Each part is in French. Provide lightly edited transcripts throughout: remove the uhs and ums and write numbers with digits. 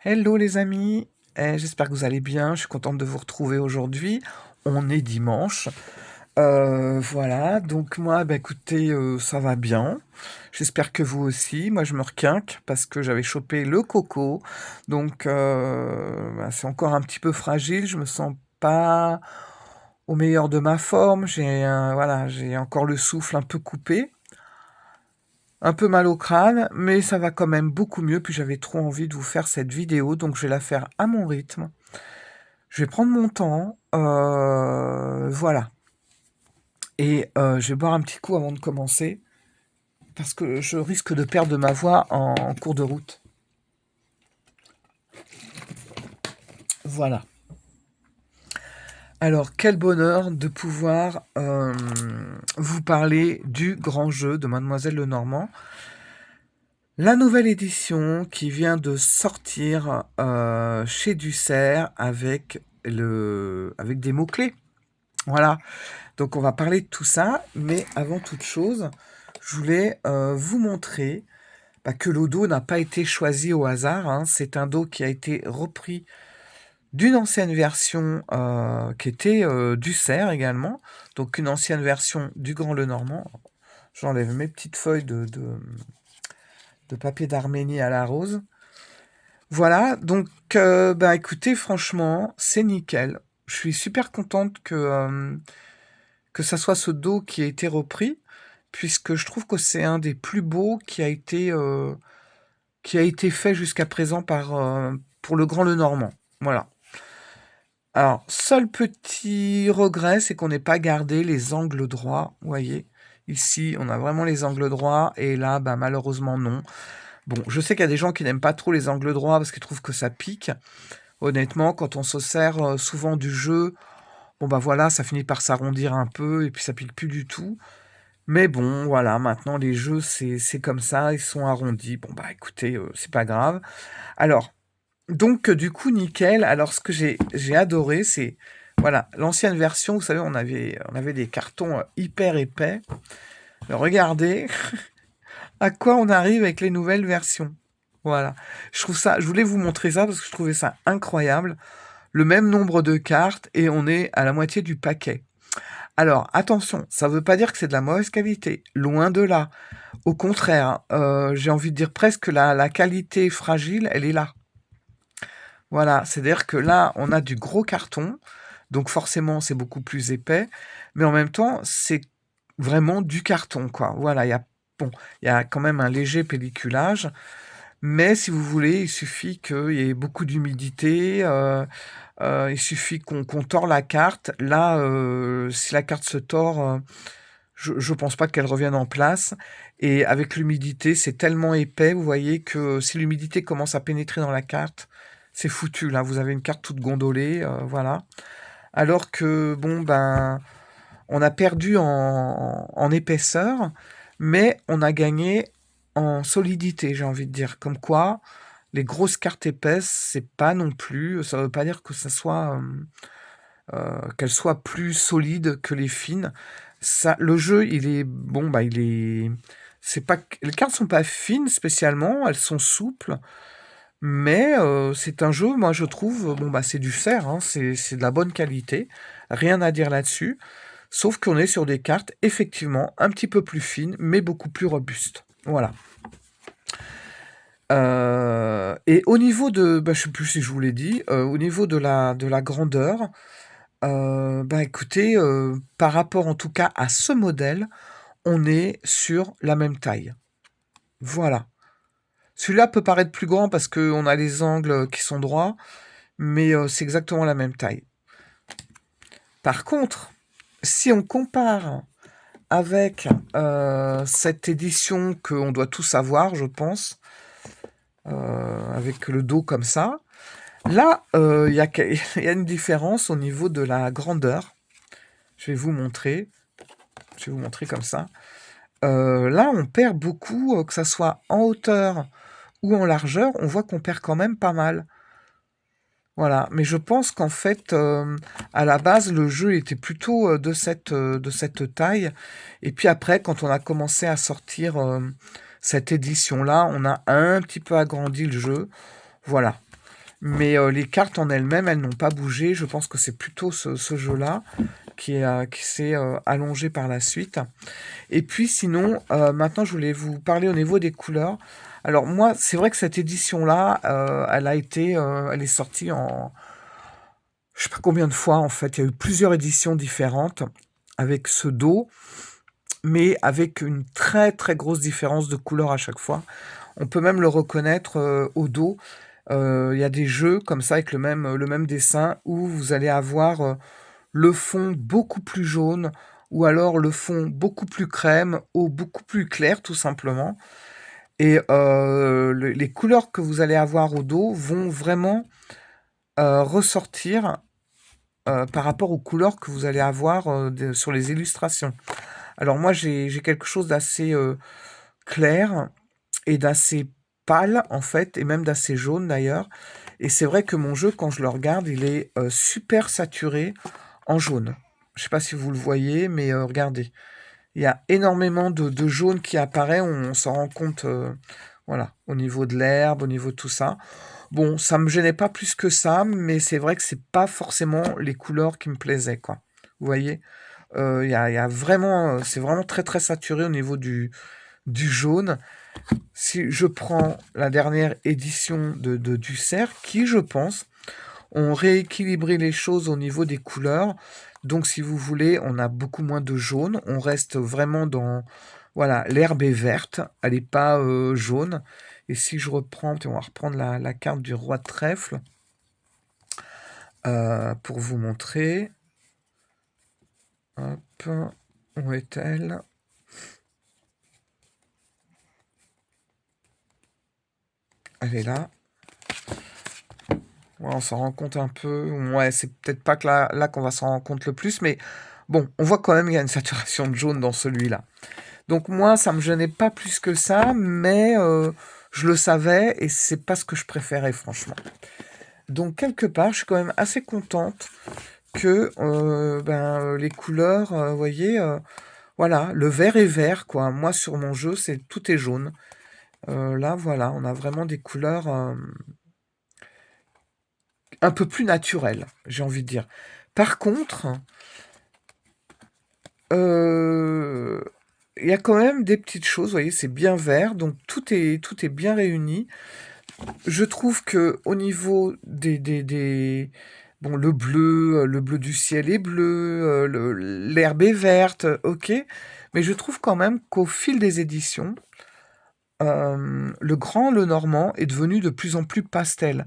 Hello les amis, j'espère que vous allez bien, je suis contente de vous retrouver aujourd'hui. On est dimanche. Voilà, donc moi, bah écoutez, ça va bien. J'espère que vous aussi. Moi, je me requinque parce que j'avais chopé le coco. Donc, bah, c'est encore un petit peu fragile. Je me sens pas au meilleur de ma forme. Voilà, j'ai encore le souffle un peu coupé. Un peu mal au crâne, mais ça va quand même beaucoup mieux. Puis j'avais trop envie de vous faire cette vidéo, donc je vais la faire à mon rythme. Je vais prendre mon temps, voilà. Et je vais boire un petit coup avant de commencer, parce que je risque de perdre ma voix en cours de route. Voilà. Alors, quel bonheur de pouvoir vous parler du grand jeu de Mademoiselle Lenormand. La nouvelle édition qui vient de sortir chez Dussert avec des mots-clés. Voilà. Donc on va parler de tout ça, mais avant toute chose, je voulais vous montrer que le dos n'a pas été choisi au hasard, hein. C'est un dos qui a été repris d'une ancienne version qui était Dussert également, donc une ancienne version du Grand Lenormand. J'enlève mes petites feuilles de papier d'Arménie à la rose. Voilà, donc écoutez, franchement, c'est nickel. Je suis super contente que ça soit ce dos qui a été repris, puisque je trouve que c'est un des plus beaux qui a été fait jusqu'à présent pour le Grand Lenormand. Voilà. Alors, seul petit regret, c'est qu'on n'ait pas gardé les angles droits, vous voyez. Ici, on a vraiment les angles droits, et là, malheureusement, non. Bon, je sais qu'il y a des gens qui n'aiment pas trop les angles droits parce qu'ils trouvent que ça pique. Honnêtement, quand on se sert souvent du jeu, bon voilà, ça finit par s'arrondir un peu, et puis ça pique plus du tout. Mais bon, voilà, maintenant les jeux, c'est comme ça, ils sont arrondis. Bon, écoutez, c'est pas grave. Alors, donc, du coup, nickel. Alors, ce que j'ai adoré, c'est, voilà, l'ancienne version, vous savez, on avait des cartons hyper épais. Regardez à quoi on arrive avec les nouvelles versions. Voilà. Je voulais vous montrer ça parce que je trouvais ça incroyable. Le même nombre de cartes et on est à la moitié du paquet. Alors, attention, ça ne veut pas dire que c'est de la mauvaise qualité. Loin de là. Au contraire, j'ai envie de dire presque que la qualité fragile, elle est là. Voilà, c'est-à-dire que là, on a du gros carton, donc forcément, c'est beaucoup plus épais, mais en même temps, c'est vraiment du carton, quoi. Voilà, il y a quand même un léger pelliculage, mais si vous voulez, il suffit qu'il y ait beaucoup d'humidité, il suffit qu'on tord la carte. Là, si la carte se tord, je pense pas qu'elle revienne en place. Et avec l'humidité, c'est tellement épais, vous voyez, que si l'humidité commence à pénétrer dans la carte, c'est foutu. Là, vous avez une carte toute gondolée, voilà. Alors que, on a perdu en épaisseur, mais on a gagné en solidité, j'ai envie de dire. Comme quoi, les grosses cartes épaisses, c'est pas non plus, ça veut pas dire que ça soit, qu'elles soient plus solides que les fines. Ça, le jeu, il est bon, c'est pas, les cartes sont pas fines spécialement, elles sont souples, mais c'est un jeu, moi je trouve, c'est du fer, hein, c'est de la bonne qualité, rien à dire là-dessus, sauf qu'on est sur des cartes effectivement un petit peu plus fines, mais beaucoup plus robustes. Voilà. Et au niveau de, je sais plus si je vous l'ai dit, au niveau de la grandeur, écoutez, par rapport en tout cas à ce modèle, on est sur la même taille. Voilà. Celui-là peut paraître plus grand parce qu'on a les angles qui sont droits, mais c'est exactement la même taille. Par contre, si on compare avec cette édition qu'on doit tous avoir, je pense, avec le dos comme ça, là, il y a une différence au niveau de la grandeur. Je vais vous montrer. Je vais vous montrer comme ça. Là, on perd beaucoup, que ça soit en hauteur ou en largeur, on voit qu'on perd quand même pas mal. Voilà, mais je pense qu'en fait, à la base, le jeu était plutôt de cette taille. Et puis après, quand on a commencé à sortir cette édition-là, on a un petit peu agrandi le jeu. Voilà. Mais les cartes en elles-mêmes, elles n'ont pas bougé. Je pense que c'est plutôt ce jeu-là qui s'est allongé par la suite. Et puis sinon, maintenant, je voulais vous parler au niveau des couleurs. Alors moi, c'est vrai que cette édition-là, elle est sortie en, je sais pas combien de fois en fait. Il y a eu plusieurs éditions différentes avec ce dos, mais avec une très très grosse différence de couleur à chaque fois. On peut même le reconnaître au dos. Il y a des jeux comme ça avec le même dessin où vous allez avoir le fond beaucoup plus jaune ou alors le fond beaucoup plus crème ou beaucoup plus clair tout simplement. Et les couleurs que vous allez avoir au dos vont vraiment ressortir par rapport aux couleurs que vous allez avoir sur les illustrations. Alors moi j'ai quelque chose d'assez clair et d'assez pâle en fait, et même d'assez jaune d'ailleurs. Et c'est vrai que mon jeu, quand je le regarde, il est super saturé en jaune. Je sais pas si vous le voyez, mais regardez. Il y a énormément de jaune qui apparaît, on s'en rend compte voilà, au niveau de l'herbe, au niveau de tout ça. Bon, ça me gênait pas plus que ça, mais c'est vrai que c'est pas forcément les couleurs qui me plaisaient, quoi. Vous voyez? Il y a vraiment, c'est vraiment très très saturé au niveau du jaune. Si je prends la dernière édition de Dussert, qui, je pense, ont rééquilibré les choses au niveau des couleurs. Donc, si vous voulez, on a beaucoup moins de jaune. On reste vraiment dans... Voilà, l'herbe est verte, elle n'est pas jaune. Et si je reprends, on va reprendre la carte du roi de trèfle pour vous montrer. Hop, où est-elle? Elle est là. Ouais, on s'en rend compte un peu. Ouais, c'est peut-être pas que là qu'on va s'en rendre compte le plus, mais bon, on voit quand même qu'il y a une saturation de jaune dans celui-là. Donc moi, ça me gênait pas plus que ça, mais je le savais et c'est pas ce que je préférais, franchement. Donc quelque part, je suis quand même assez contente que les couleurs, vous voyez, voilà, le vert est vert, quoi. Moi, sur mon jeu, tout est jaune. Là, voilà, on a vraiment des couleurs un peu plus naturelles, j'ai envie de dire. Par contre, il y a quand même des petites choses, vous voyez, c'est bien vert, donc tout est bien réuni. Je trouve que au niveau bon, le bleu du ciel est bleu, l'herbe est verte, ok, mais je trouve quand même qu'au fil des éditions, le grand Lenormand est devenu de plus en plus pastel.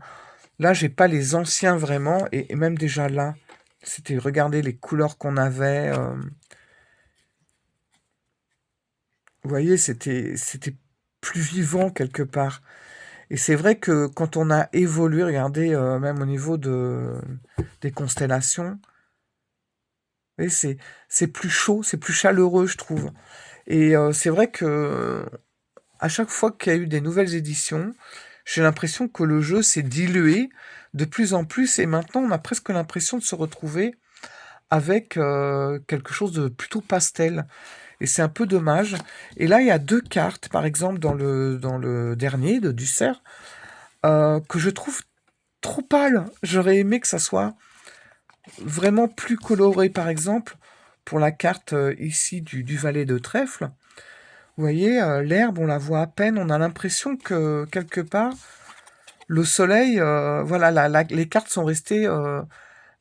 Là, j'ai pas les anciens vraiment, et même déjà là, regardez les couleurs qu'on avait. Vous voyez, c'était plus vivant quelque part. Et c'est vrai que quand on a évolué, regardez, même au niveau des constellations, vous voyez, c'est plus chaud, c'est plus chaleureux, je trouve. Et c'est vrai que à chaque fois qu'il y a eu des nouvelles éditions, j'ai l'impression que le jeu s'est dilué de plus en plus, et maintenant on a presque l'impression de se retrouver avec quelque chose de plutôt pastel. Et c'est un peu dommage. Et là, il y a deux cartes, par exemple, dans le dernier de Dussert, que je trouve trop pâle. J'aurais aimé que ça soit vraiment plus coloré, par exemple, pour la carte ici du valet de trèfle. Vous voyez, l'herbe, on la voit à peine. On a l'impression que, quelque part, le soleil, voilà, les cartes sont restées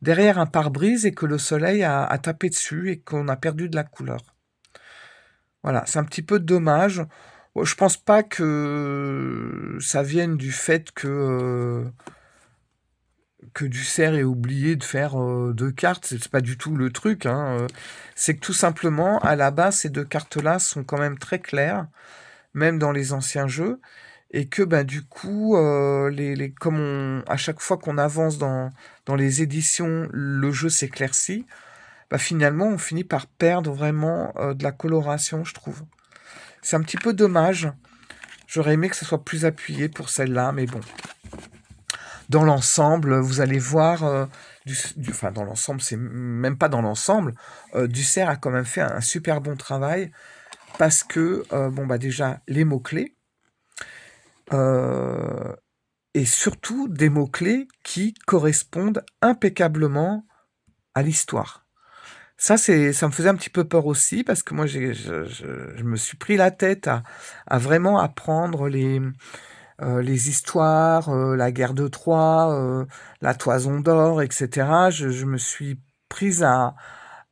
derrière un pare-brise et que le soleil a tapé dessus et qu'on a perdu de la couleur. Voilà, c'est un petit peu dommage. Bon, je pense pas que ça vienne du fait que Dussert ait oublié de faire deux cartes. C'est pas du tout le truc, hein. C'est que tout simplement, à la base, ces deux cartes-là sont quand même très claires, même dans les anciens jeux, et que du coup, comme à chaque fois qu'on avance dans les éditions, le jeu s'éclaircit. Finalement, on finit par perdre vraiment de la coloration, je trouve. C'est un petit peu dommage. J'aurais aimé que ça soit plus appuyé pour celle-là, mais bon. Dans l'ensemble, vous allez voir, enfin dans l'ensemble, c'est même pas dans l'ensemble, Dussert a quand même fait un super bon travail parce que, déjà, les mots-clés, et surtout des mots-clés qui correspondent impeccablement à l'histoire. Ça me faisait un petit peu peur aussi parce que moi je me suis pris la tête à vraiment apprendre les histoires, la guerre de Troie, la Toison d'or, et cetera. Je me suis prise à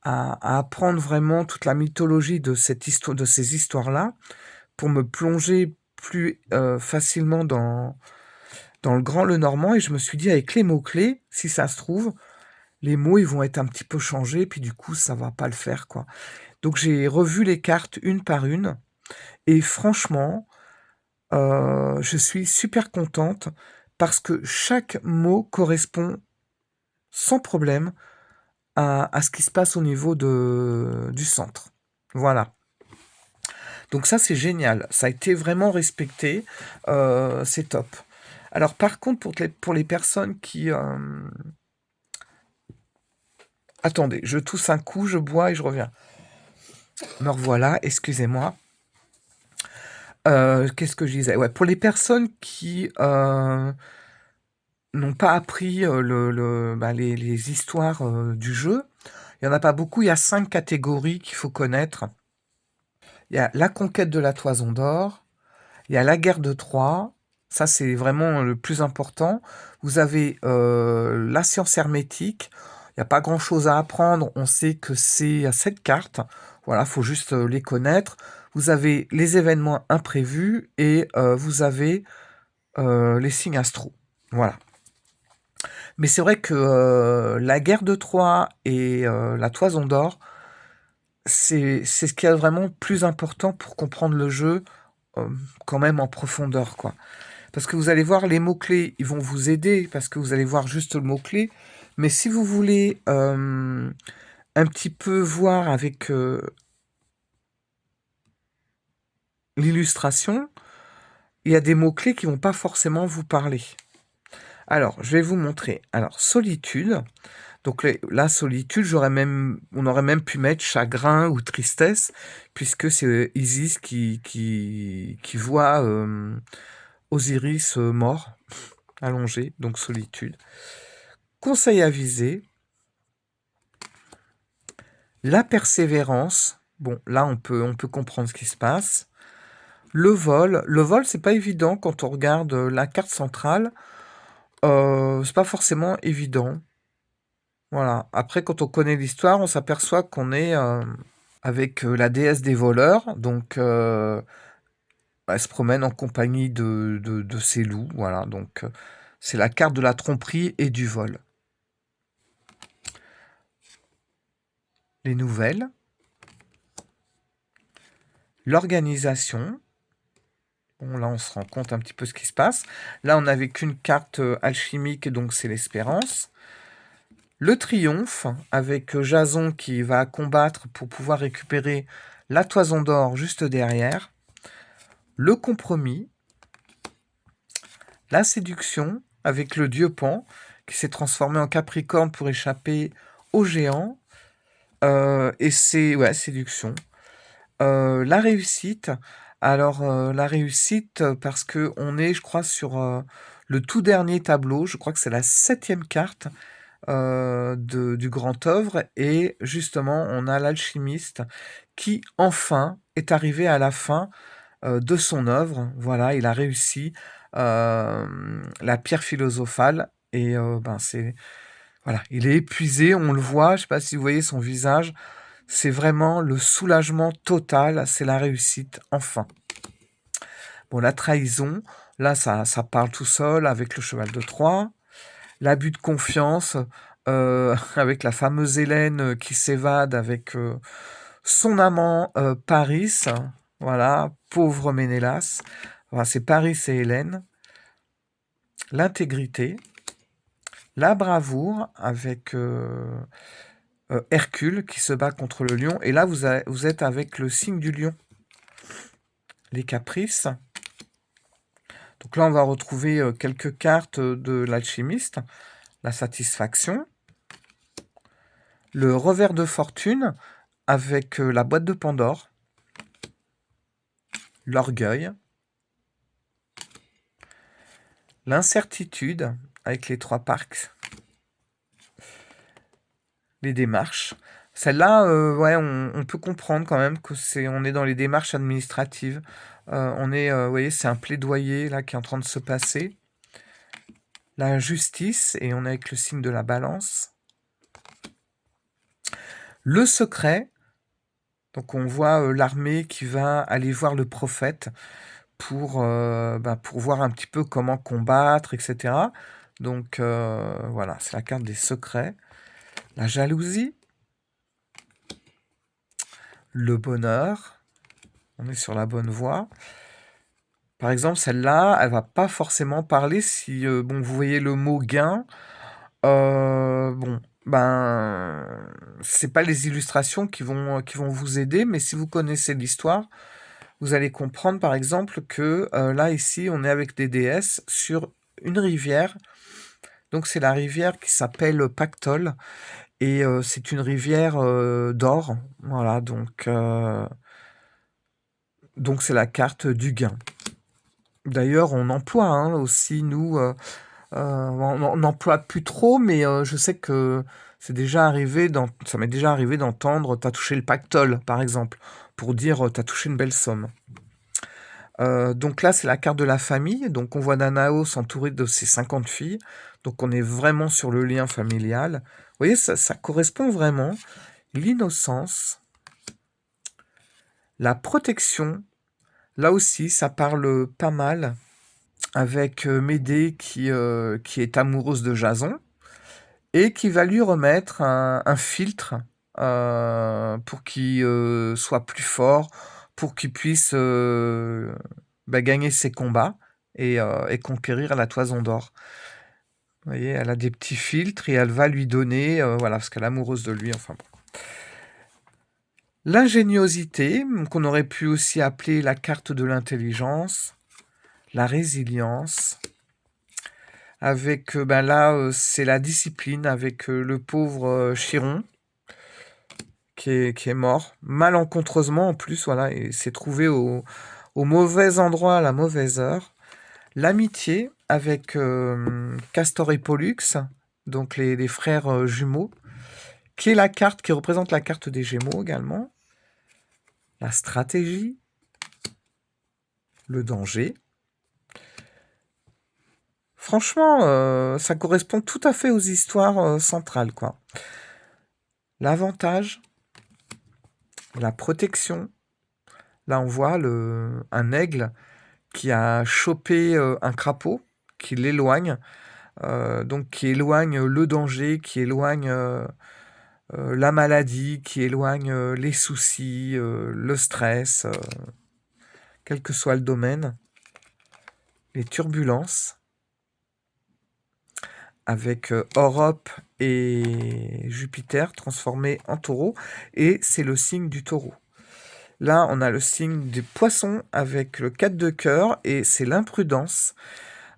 apprendre vraiment toute la mythologie de ces histoires-là, pour me plonger plus, facilement dans le grand Lenormand, et je me suis dit: «Avec les mots-clés, si ça se trouve, les mots, ils vont être un petit peu changés, puis du coup, ça va pas le faire, quoi». Donc j'ai revu les cartes une par une et franchement, je suis super contente parce que chaque mot correspond sans problème à ce qui se passe au niveau du centre. Voilà. Donc ça, c'est génial. Ça a été vraiment respecté, c'est top. Alors par contre, pour les personnes qui, attendez, je tousse un coup, je bois et je reviens. Me revoilà, excusez-moi. Qu'est-ce que je disais? Ouais, pour les personnes qui, n'ont pas appris, les histoires, du jeu, il y en a pas beaucoup, il y a 5 catégories qu'il faut connaître. Il y a la conquête de la Toison d'or, il y a la guerre de Troie, ça c'est vraiment le plus important. Vous avez, la science hermétique, il y a pas grand-chose à apprendre, on sait que c'est 7 cartes, voilà, faut juste, les connaître. Vous avez les événements imprévus et vous avez, les signes astro. Voilà. Mais c'est vrai que, la guerre de Troie et la Toison d'or, c'est ce qu'il y a vraiment plus important pour comprendre le jeu, quand même en profondeur, quoi. Parce que vous allez voir les mots-clés, ils vont vous aider parce que vous allez voir juste le mot-clé. Mais si vous voulez, un petit peu voir avec, l'illustration, il y a des mots-clés qui vont pas forcément vous parler. Alors, je vais vous montrer. Alors, solitude. Donc la solitude, on aurait même pu mettre chagrin ou tristesse, puisque c'est Isis qui voit Osiris mort, allongé, donc solitude. Conseil avisé, la persévérance. Bon, là on peut comprendre ce qui se passe. Le vol, c'est pas évident quand on regarde la carte centrale. C'est pas forcément évident. Voilà. Après, quand on connaît l'histoire, on s'aperçoit qu'on est avec la déesse des voleurs, donc elle se promène en compagnie de ses loups, voilà, donc c'est la carte de la tromperie et du vol. Les nouvelles, l'organisation, bon là on se rend compte un petit peu ce qui se passe. Là on n'avait qu'une carte alchimique, donc c'est l'espérance. Le triomphe, avec Jason qui va combattre pour pouvoir récupérer la Toison d'or juste derrière. Le compromis, la séduction, avec le dieu Pan, qui s'est transformé en Capricorne pour échapper aux géants. Et c'est, ouais, séduction. La réussite. Alors, la réussite, parce que on est, je crois, sur le tout dernier tableau. Je crois que c'est la 7e carte du grand œuvre. Et justement, on a l'alchimiste qui, enfin, est arrivé à la fin de son œuvre. Voilà, il a réussi la pierre philosophale. Et voilà, il est épuisé, on le voit. Je sais pas si vous voyez son visage. C'est vraiment le soulagement total. C'est la réussite, enfin. Bon, la trahison, là, ça parle tout seul avec le cheval de Troie. L'abus de confiance, avec la fameuse Hélène qui s'évade avec son amant Paris. Voilà, pauvre Ménélas. Voilà, c'est Paris et Hélène. L'intégrité. La bravoure avec Hercule qui se bat contre le lion. Et là, vous êtes avec le signe du lion. Les caprices. Donc là, on va retrouver quelques cartes de l'alchimiste. La satisfaction. Le revers de fortune avec la boîte de Pandore. L'orgueil. L'incertitude avec les 3 parcs, les démarches. Celle-là, ouais, on peut comprendre quand même que on est dans les démarches administratives. Vous voyez, c'est un plaidoyer là qui est en train de se passer. La justice, et on est avec le signe de la balance. Le secret, donc on voit l'armée qui va aller voir le prophète pour voir un petit peu comment combattre, etc. Donc voilà, c'est la carte des secrets. La jalousie, le bonheur, on est sur la bonne voie. Par exemple, celle-là, elle va pas forcément parler si bon, vous voyez le mot gain. Bon, ben, c'est pas les illustrations qui vont vous aider, mais si vous connaissez l'histoire, vous allez comprendre par exemple que là, ici, on est avec des déesses sur une rivière. Donc, c'est la rivière qui s'appelle Pactole et c'est une rivière d'or. Voilà, donc c'est la carte du gain. D'ailleurs, on emploie aussi, nous, on n'emploie plus trop, mais je sais que ça m'est déjà arrivé d'entendre «t'as touché le pactole», par exemple, pour dire «t'as touché une belle somme». Donc là, c'est la carte de la famille. Donc on voit Danaos entouré de ses 50 filles. Donc on est vraiment sur le lien familial. Vous voyez, ça correspond vraiment. L'innocence, la protection. Là aussi, ça parle pas mal avec Médée qui est amoureuse de Jason et qui va lui remettre un filtre pour qu'il soit plus fort, pour qu'il puisse gagner ses combats et conquérir la toison d'or. Vous voyez, elle a des petits filtres et elle va lui donner, voilà, parce qu'elle est amoureuse de lui, enfin bon. L'ingéniosité, qu'on aurait pu aussi appeler la carte de l'intelligence, la résilience, avec, là, c'est la discipline, avec le pauvre Chiron, qui est mort, malencontreusement en plus, voilà, et s'est trouvé au mauvais endroit à la mauvaise heure. L'amitié avec Castor et Pollux, donc les frères jumeaux, qui est la carte qui représente la carte des Gémeaux également. La stratégie, le danger. Franchement, ça correspond tout à fait aux histoires centrales, quoi. L'avantage, la protection. Là, on voit un aigle qui a chopé un crapaud, qui l'éloigne, donc qui éloigne le danger, qui éloigne la maladie, qui éloigne les soucis, le stress, quel que soit le domaine, les turbulences, avec Europe et Jupiter transformés en taureau, et c'est le signe du taureau. Là, on a le signe du poisson avec le 4 de cœur, et c'est l'imprudence.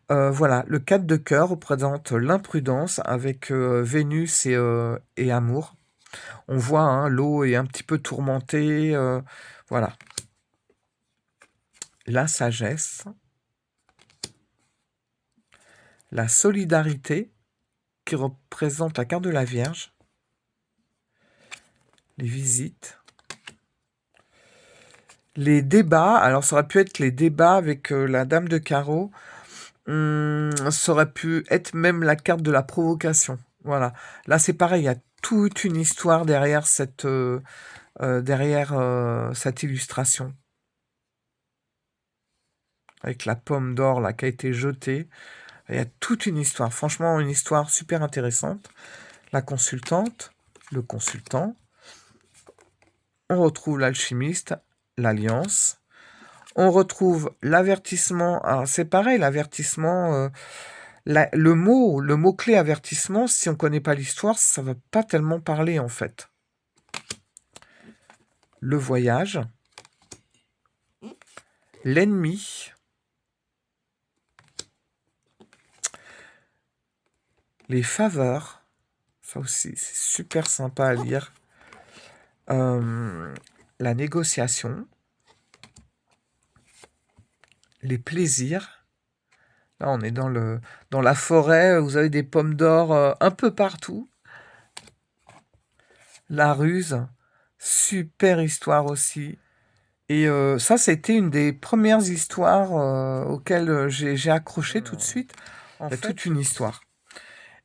Voilà, le 4 de cœur représente l'imprudence avec Vénus et Amour. On voit, l'eau est un petit peu tourmentée, voilà. La sagesse, la solidarité, qui représente la carte de la Vierge, les visites, les débats. Alors, ça aurait pu être les débats avec la Dame de Carreau. Ça aurait pu être même la carte de la provocation. Voilà. Là, c'est pareil, il y a toute une histoire derrière cette illustration. Avec la pomme d'or là qui a été jetée. Il y a toute une histoire. Franchement, une histoire super intéressante. La consultante, le consultant. On retrouve l'alchimiste, l'alliance. On retrouve l'avertissement. Alors, c'est pareil, l'avertissement. Le mot-clé avertissement, si on ne connaît pas l'histoire, ça ne va pas tellement parler en fait. Le voyage. L'ennemi. Les faveurs. Ça aussi, c'est super sympa à lire. La négociation. Les plaisirs. Là, on est dans la forêt, vous avez des pommes d'or un peu partout. La ruse, super histoire aussi. Et ça, c'était une des premières histoires auxquelles j'ai accroché tout de suite. En fait, toute une histoire.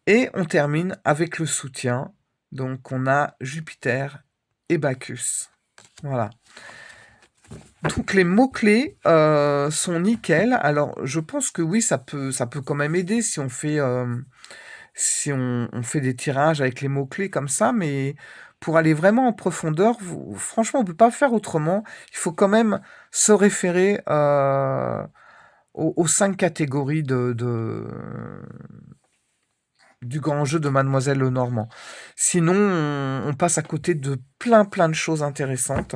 Et on termine avec le soutien. Donc, on a Jupiter et Bacchus. Voilà. Donc, les mots-clés sont nickel. Alors, je pense que oui, ça peut quand même aider si on fait, on fait des tirages avec les mots-clés comme ça. Mais pour aller vraiment en profondeur, franchement, on ne peut pas faire autrement. Il faut quand même se référer aux 5 catégories du grand jeu de Mademoiselle Lenormand. Sinon, on passe à côté de plein de choses intéressantes.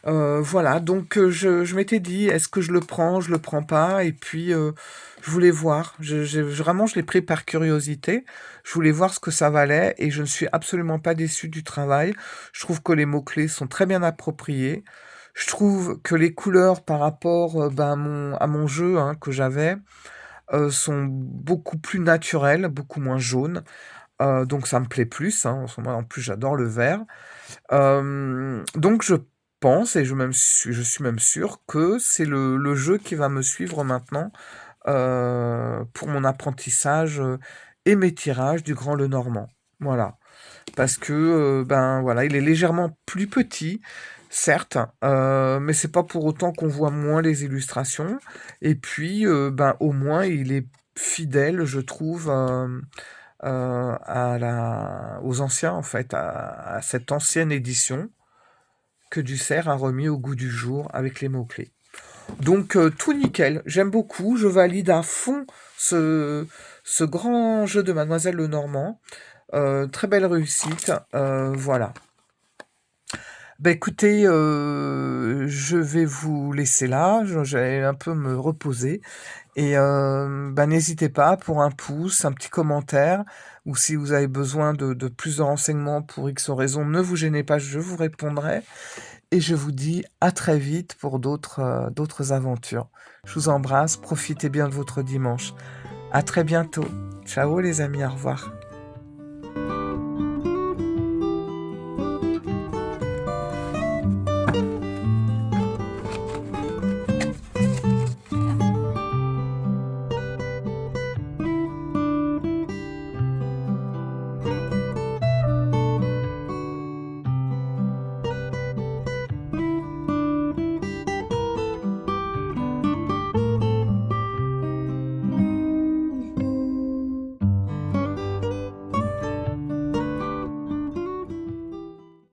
Voilà, donc je m'étais dit, est-ce que je le prends, je le prends pas? Et puis, je voulais voir. Vraiment, je l'ai pris par curiosité. Je voulais voir ce que ça valait et je ne suis absolument pas déçue du travail. Je trouve que les mots-clés sont très bien appropriés. Je trouve que les couleurs par rapport à mon jeu hein, que j'avais sont beaucoup plus naturelles, beaucoup moins jaunes. Donc ça me plaît plus. Hein. En plus, j'adore le vert. Donc je pense, et je suis même sûr que c'est le jeu qui va me suivre maintenant pour mon apprentissage et mes tirages du Grand Lenormand. Voilà. Parce que, ben voilà, il est légèrement plus petit, certes, mais c'est pas pour autant qu'on voit moins les illustrations. Et puis, ben au moins, il est fidèle, je trouve, aux anciens, en fait, à cette ancienne édition que Dussert a remis au goût du jour avec les mots-clés. Donc tout nickel, j'aime beaucoup, je valide à fond ce grand jeu de Mademoiselle Lenormand. Très belle réussite, voilà. Bah écoutez, je vais vous laisser là, j'allais un peu me reposer. Et bah, n'hésitez pas pour un pouce, un petit commentaire, ou si vous avez besoin de plus de renseignements pour X raison, ne vous gênez pas, je vous répondrai. Et je vous dis à très vite pour d'autres aventures. Je vous embrasse, profitez bien de votre dimanche. À très bientôt. Ciao les amis, au revoir.